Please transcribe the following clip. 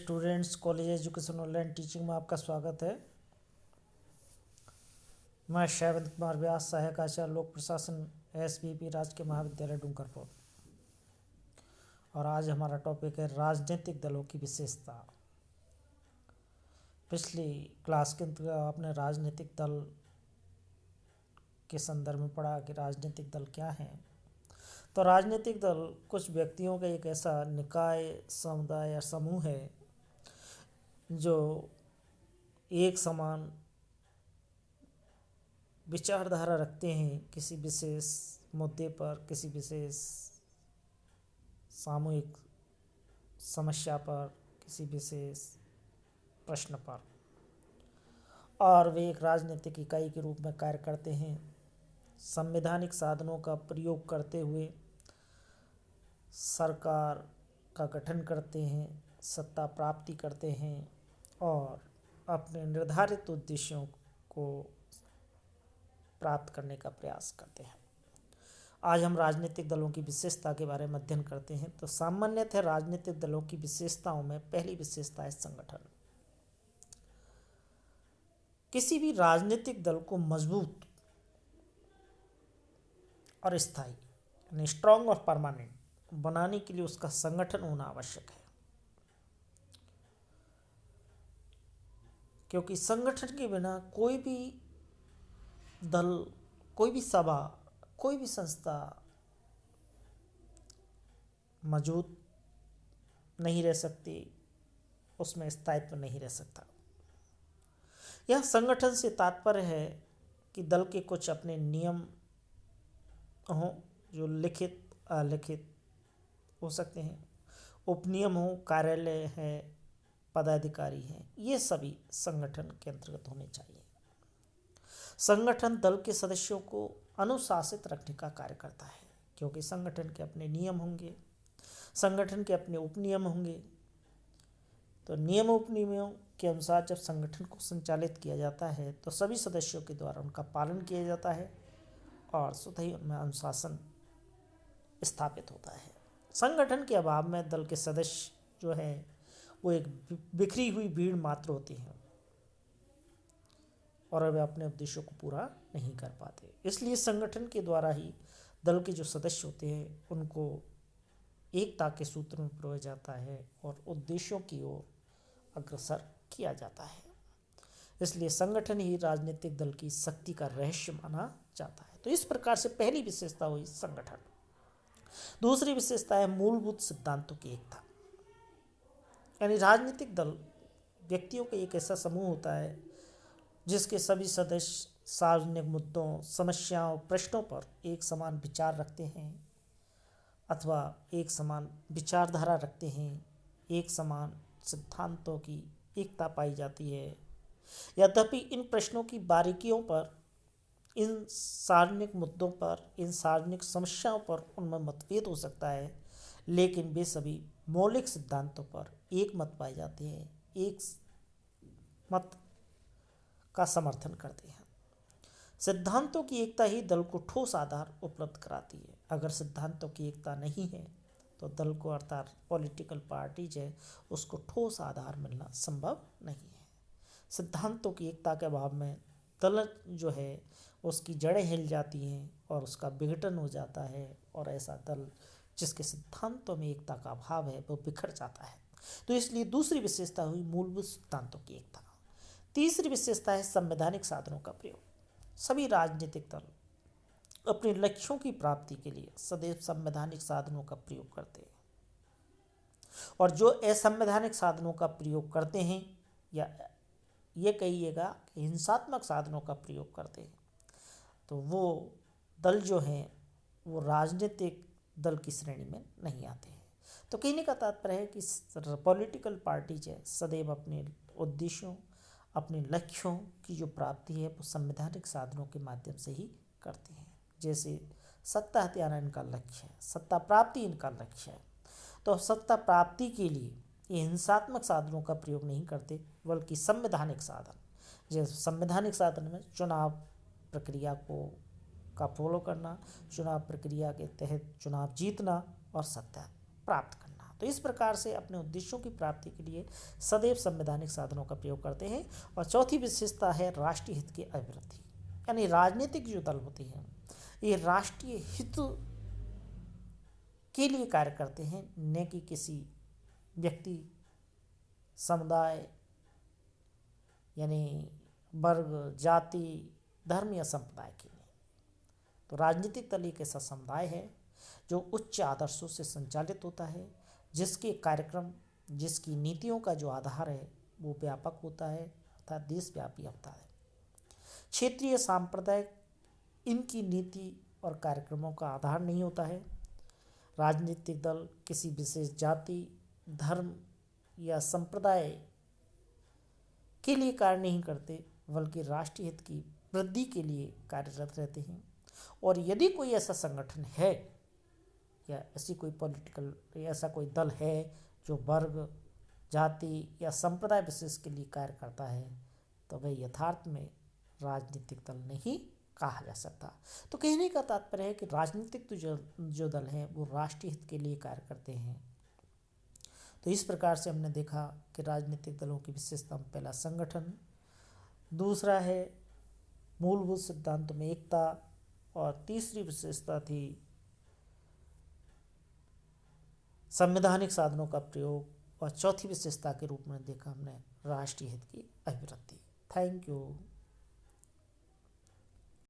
Students, college education online teaching में आपका स्वागत है। मैं शैवेंद्र कुमार व्यास, सहायक आचार्य लोक प्रशासन SVP राजकीय महाविद्यालय डूंगरपुर। और आज हमारा टॉपिक है राजनीतिक दलों की विशेषता। पिछली क्लास के अंतर्गत आपने राजनीतिक दल के संदर्भ में पढ़ा कि राजनीतिक दल क्या हैं। तो राजनीतिक दल कुछ व्यक्तियों का एक ऐसा निकाय, समुदाय या समूह है जो एक समान विचारधारा रखते हैं किसी विशेष मुद्दे पर, किसी विशेष सामूहिक समस्या पर, किसी विशेष प्रश्न पर, और वे एक राजनीतिक इकाई के रूप में कार्य करते हैं। संवैधानिक साधनों का प्रयोग करते हुए सरकार का गठन करते हैं, सत्ता प्राप्ति करते हैं और अपने निर्धारित उद्देश्यों को प्राप्त करने का प्रयास करते हैं। आज हम राजनीतिक दलों की विशेषता के बारे में अध्ययन करते हैं। तो सामान्यतः राजनीतिक दलों की विशेषताओं में पहली विशेषता है संगठन। किसी भी राजनीतिक दल को मजबूत और स्थायी यानी स्ट्रॉन्ग और परमानेंट बनाने के लिए उसका संगठन होना आवश्यक है, क्योंकि संगठन के बिना कोई भी दल, कोई भी सभा, कोई भी संस्था मौजूद नहीं रह सकती, उसमें स्थायित्व नहीं रह सकता। यह संगठन से तात्पर्य है कि दल के कुछ अपने नियम हों जो लिखित, अलिखित हो सकते हैं, उपनियम हो, कार्यालय है, पदाधिकारी हैं, ये सभी संगठन के अंतर्गत होने चाहिए। संगठन दल के सदस्यों को अनुशासित रखने का कार्य करता है, क्योंकि संगठन के अपने नियम होंगे, संगठन के अपने उपनियम होंगे। तो नियम उपनियमों के अनुसार जब संगठन को संचालित किया जाता है तो सभी सदस्यों के द्वारा उनका पालन किया जाता है और स्वतः ही उनमें अनुशासन स्थापित होता है। संगठन के अभाव में दल के सदस्य जो है वो एक बिखरी हुई भीड़ मात्र होती हैं और वे अपने उद्देश्यों को पूरा नहीं कर पाते। इसलिए संगठन के द्वारा ही दल के जो सदस्य होते हैं उनको एकता के सूत्र में पिरोया जाता है और उद्देश्यों की ओर अग्रसर किया जाता है। इसलिए संगठन ही राजनीतिक दल की शक्ति का रहस्य माना जाता है। तो इस प्रकार से पहली विशेषता हुई संगठन। दूसरी विशेषता है मूलभूत सिद्धांतों की एकता। यानी राजनीतिक दल व्यक्तियों का एक ऐसा समूह होता है जिसके सभी सदस्य सार्वजनिक मुद्दों, समस्याओं, प्रश्नों पर एक समान विचार रखते हैं अथवा एक समान विचारधारा रखते हैं, एक समान सिद्धांतों की एकता पाई जाती है। यद्यपि इन प्रश्नों की बारीकियों पर, इन सार्वजनिक मुद्दों पर, इन सार्वजनिक समस्याओं पर उनमें मतभेद हो सकता है, लेकिन वे सभी मौलिक सिद्धांतों पर एक मत पाए जाते हैं, एक मत का समर्थन करते हैं। सिद्धांतों की एकता ही दल को ठोस आधार उपलब्ध कराती है। अगर सिद्धांतों की एकता नहीं है तो दल को, अर्थात पॉलिटिकल पार्टीज है, उसको ठोस आधार मिलना संभव नहीं है। सिद्धांतों की एकता के अभाव में दल जो है उसकी जड़ें हिल जाती हैं और उसका विघटन हो जाता है और ऐसा दल जिसके सिद्धांतों में एकता का अभाव है वो बिखर जाता है। तो इसलिए दूसरी विशेषता हुई मूलभूत सिद्धांतों की एकता। तीसरी विशेषता है संवैधानिक साधनों का प्रयोग। सभी राजनीतिक दल अपने लक्ष्यों की प्राप्ति के लिए सदैव संवैधानिक साधनों का प्रयोग करते हैं, और जो असंवैधानिक साधनों का प्रयोग करते हैं या ये कहिएगा कि हिंसात्मक साधनों का प्रयोग करते हैं, तो वो दल जो हैं वो राजनीतिक दल की श्रेणी में नहीं आते हैं। तो कहने का तात्पर्य है कि पॉलिटिकल पार्टीज है सदैव अपने उद्देश्यों, अपने लक्ष्यों की जो प्राप्ति है वो संवैधानिक साधनों के माध्यम से ही करते हैं। जैसे सत्ता हथियाना इनका लक्ष्य है, सत्ता प्राप्ति इनका लक्ष्य है, तो सत्ता प्राप्ति के लिए ये हिंसात्मक साधनों का प्रयोग नहीं करते, बल्कि संवैधानिक साधन, जैसे संवैधानिक साधन में चुनाव प्रक्रिया का फॉलो करना, चुनाव प्रक्रिया के तहत चुनाव जीतना और सत्ता प्राप्त करना। तो इस प्रकार से अपने उद्देश्यों की प्राप्ति के लिए सदैव संवैधानिक साधनों का प्रयोग करते हैं। और चौथी विशेषता है राष्ट्रीय हित की अभिवृद्धि, यानी राजनीतिक जो दल होते हैं ये राष्ट्रीय हित के लिए कार्य करते हैं, न कि किसी व्यक्ति, समुदाय यानी वर्ग, जाति, धर्म या संप्रदाय के लिए। तो राजनीतिक दल एक ऐसा समुदाय है जो उच्च आदर्शों से संचालित होता है, जिसके कार्यक्रम, जिसकी नीतियों का जो आधार है वो व्यापक होता है अर्थात देशव्यापी होता है। क्षेत्रीय सांप्रदायिक इनकी नीति और कार्यक्रमों का आधार नहीं होता है। राजनीतिक दल किसी विशेष जाति, धर्म या संप्रदाय के लिए कार्य नहीं करते, बल्कि राष्ट्रीय हित की वृद्धि के लिए कार्यरत रहते हैं। और यदि कोई ऐसा संगठन है या ऐसी कोई पॉलिटिकल या ऐसा कोई दल है जो वर्ग, जाति या संप्रदाय विशेष के लिए कार्य करता है, तो वह यथार्थ में राजनीतिक दल नहीं कहा जा सकता। तो कहने का तात्पर्य है कि राजनीतिक जो दल हैं वो राष्ट्रीय हित के लिए कार्य करते हैं। तो इस प्रकार से हमने देखा कि राजनीतिक दलों की विशेषता में पहला संगठन, दूसरा है मूलभूत सिद्धांतों में एकता, और तीसरी विशेषता थी संवैधानिक साधनों का प्रयोग, और चौथी विशेषता के रूप में देखा हमने राष्ट्रीय हित की अभिवृद्धि। Thank you.